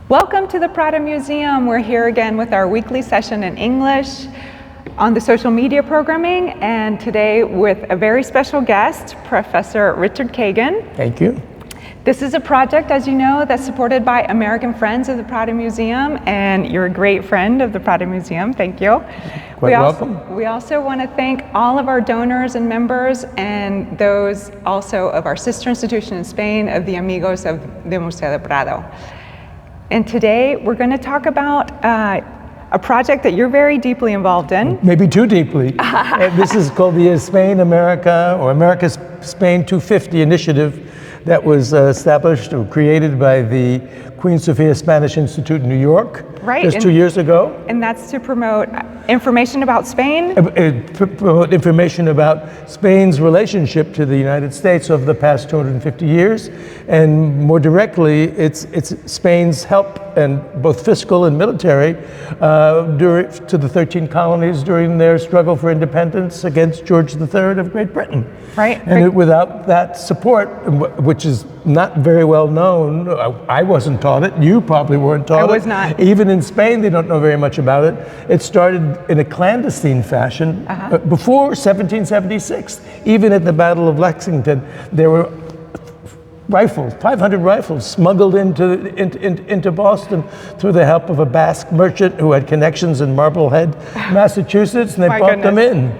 Welcome to the Prado Museum. We're here again with our weekly session in English on the social media programming, and today with a very special guest, Professor Richard Kagan. Thank you. This is a project, as you know, that's supported by American Friends of the Prado Museum, and you're a great friend of the Prado Museum. Thank you. Quite welcome. We also want to thank all of our donors and members, and those also of our sister institution in Spain, of the Amigos of the Museo de Prado. And today we're going to talk about a project that you're very deeply involved in. Maybe too deeply. This is called the Spain-America, or America-Spain 250 initiative that was established or created by the Queen Sofia Spanish Institute in New York just 2 years ago. And that's to promote information about Spain? Promote information about Spain's relationship to the United States over the past 250 years. And more directly, it's Spain's help, and both fiscal and military, to the 13 colonies during their struggle for independence against George III of Great Britain. Right. And without that support, which is not very well known, I wasn't taught it, you probably weren't taught it. I was not. Even in Spain, they don't know very much about it. It started in a clandestine fashion before 1776. Even at the Battle of Lexington, there were rifles, 500 rifles smuggled into Boston through the help of a Basque merchant who had connections in Marblehead, Massachusetts, and they brought them in.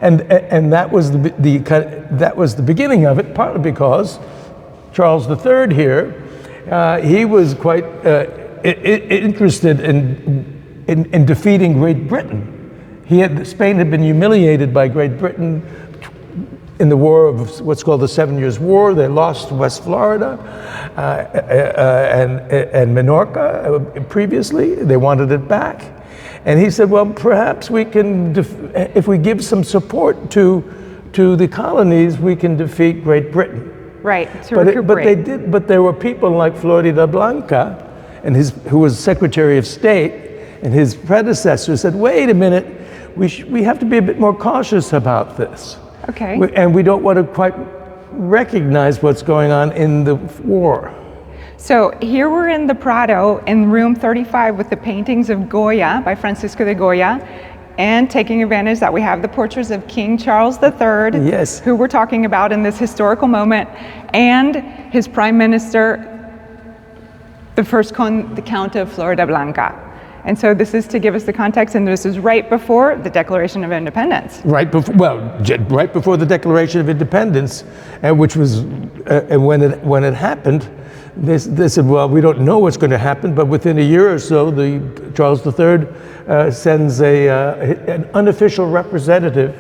And that was the beginning of it, partly because Charles III here, he was quite interested in defeating Great Britain. Spain had been humiliated by Great Britain in the war of what's called the 7 Years' War. They lost West Florida and Minorca previously. They wanted it back. And he said, well, perhaps we can, if we give some support to the colonies, we can defeat Great Britain. Right, to recuperate. But there were people like Floridablanca, who was Secretary of State, and his predecessor said, wait a minute, we have to be a bit more cautious about this. Okay. And we don't want to quite recognize what's going on in the war. So here we're in the Prado in room 35 with the paintings of Goya by Francisco de Goya, and taking advantage that we have the portraits of King Charles III, yes, who we're talking about in this historical moment, and his prime minister, the First Count of Floridablanca. And so this is to give us the context, and this is right before the Declaration of Independence. Right before the Declaration of Independence, which was, and when it happened, they said, well, we don't know what's going to happen, but within a year or so, Charles III sends an unofficial representative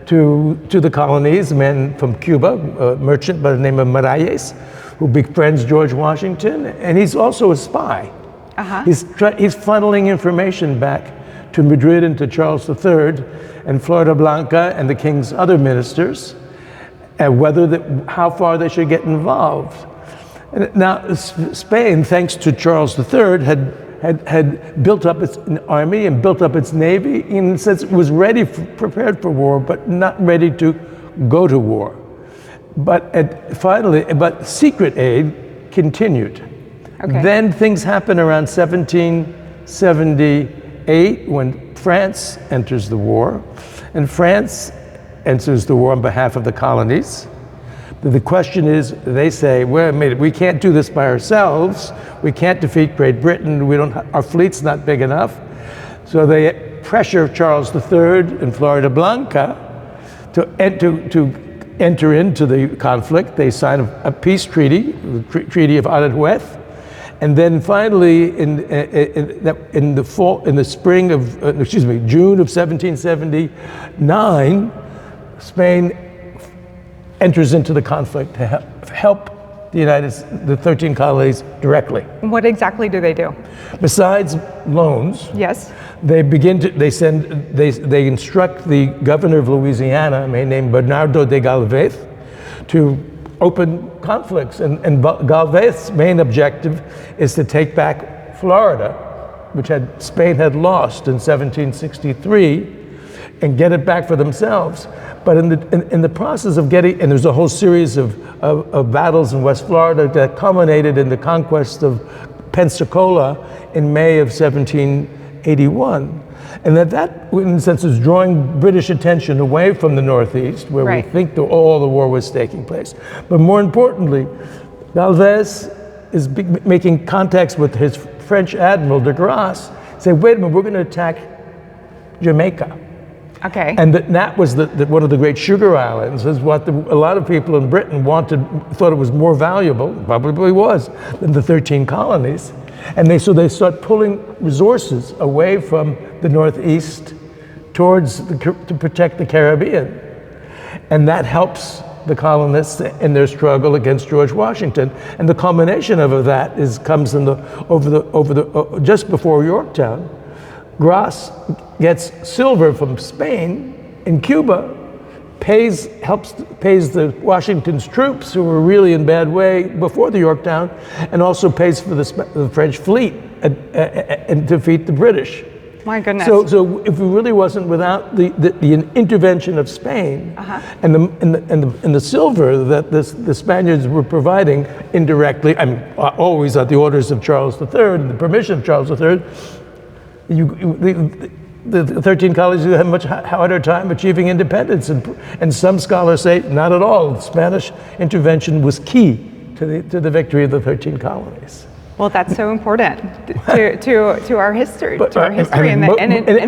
to the colonies, a man from Cuba, a merchant by the name of Miralles, who befriends George Washington, and he's also a spy. He's funneling information back to Madrid and to Charles III and Floridablanca and the king's other ministers, and how far they should get involved. And now, Spain, thanks to Charles III, had built up its army and built up its navy, in a sense it was prepared for war, but not ready to go to war. But secret aid continued. Okay. Then things happen around 1778 when France enters the war, and France enters the war on behalf of the colonies. The question is, they say, wait a minute, we can't do this by ourselves. We can't defeat Great Britain. Our fleet's not big enough. So they pressure Charles III and Floridablanca to enter into the conflict. They sign a peace treaty, the Treaty of Aranjuez. And then finally, in June of 1779, Spain enters into the conflict to help the 13 colonies directly. What exactly do they do? Besides loans, yes, they instruct the governor of Louisiana, a man named Bernardo de Galvéz, to open conflicts. And Galvéz's main objective is to take back Florida, which Spain had lost in 1763, and get it back for themselves. But in the process of getting, and there's a whole series of battles in West Florida that culminated in the conquest of Pensacola in May of 1781. And that, in a sense, is drawing British attention away from the Northeast, where we think all the war was taking place. But more importantly, Galvéz is making contacts with his French admiral, de Grasse, say, wait a minute, we're going to attack Jamaica. Okay. And that was one of the great sugar islands, is what a lot of people in Britain thought it was more valuable, probably was, than the 13 colonies. And so they start pulling resources away from the Northeast to protect the Caribbean. And that helps the colonists in their struggle against George Washington. And the culmination of that comes just before Yorktown. Grasse gets silver from Spain in Cuba, pays the Washington's troops who were really in bad way before the Yorktown, and also pays for the French fleet and defeat the British. My goodness. So if it really wasn't without the intervention of Spain and the silver that the Spaniards were providing indirectly, I mean, always at the orders of Charles III and the permission of Charles III, the 13 colonies have a much harder time achieving independence, and some scholars say not at all. The Spanish intervention was key to the victory of the 13 colonies. Well, that's so important to our history, and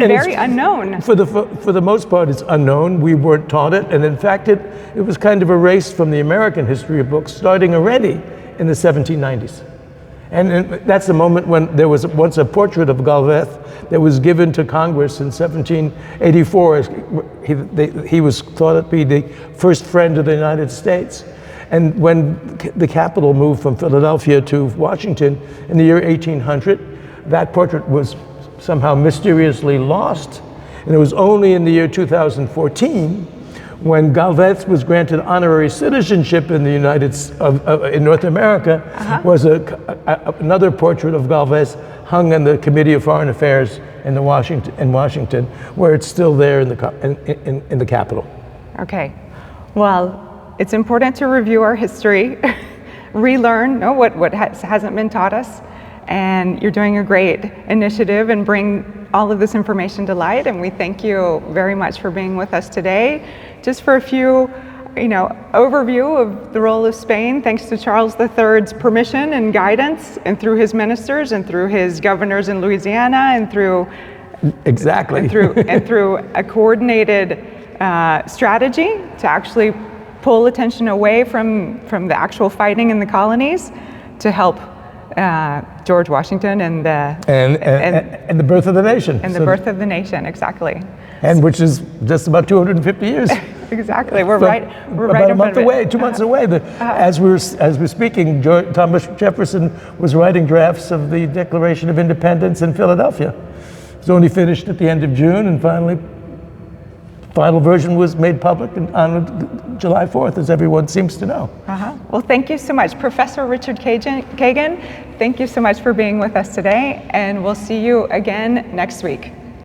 very unknown. For the most part, it's unknown. We weren't taught it, and in fact, it was kind of erased from the American history of books, starting already in the 1790s. And that's the moment when there was once a portrait of Galvéz that was given to Congress in 1784. He was thought to be the first friend of the United States. And when the capital moved from Philadelphia to Washington in the year 1800, that portrait was somehow mysteriously lost. And it was only in the year 2014 when Galvéz was granted honorary citizenship in the in North America, was another portrait of Galvéz hung in the Committee of Foreign Affairs in Washington, where it's still there in the Capitol. Okay, well, it's important to review our history, relearn what hasn't been taught us, and you're doing a great initiative and bring all of this information to light, and we thank you very much for being with us today. Just for a few, overview of the role of Spain, thanks to Charles III's permission and guidance, and through his ministers, and through his governors in Louisiana, and through a coordinated strategy to actually pull attention away from the actual fighting in the colonies to help George Washington and the birth of the nation. And the birth of the nation, exactly. And which is just about 250 years. Exactly. We're right about a month away, 2 months away. As we're speaking, Thomas Jefferson was writing drafts of the Declaration of Independence in Philadelphia. It was only finished at the end of June, and finally, final version was made public on July 4th, as everyone seems to know. Well, thank you so much. Professor Richard Kagan, thank you so much for being with us today, and we'll see you again next week.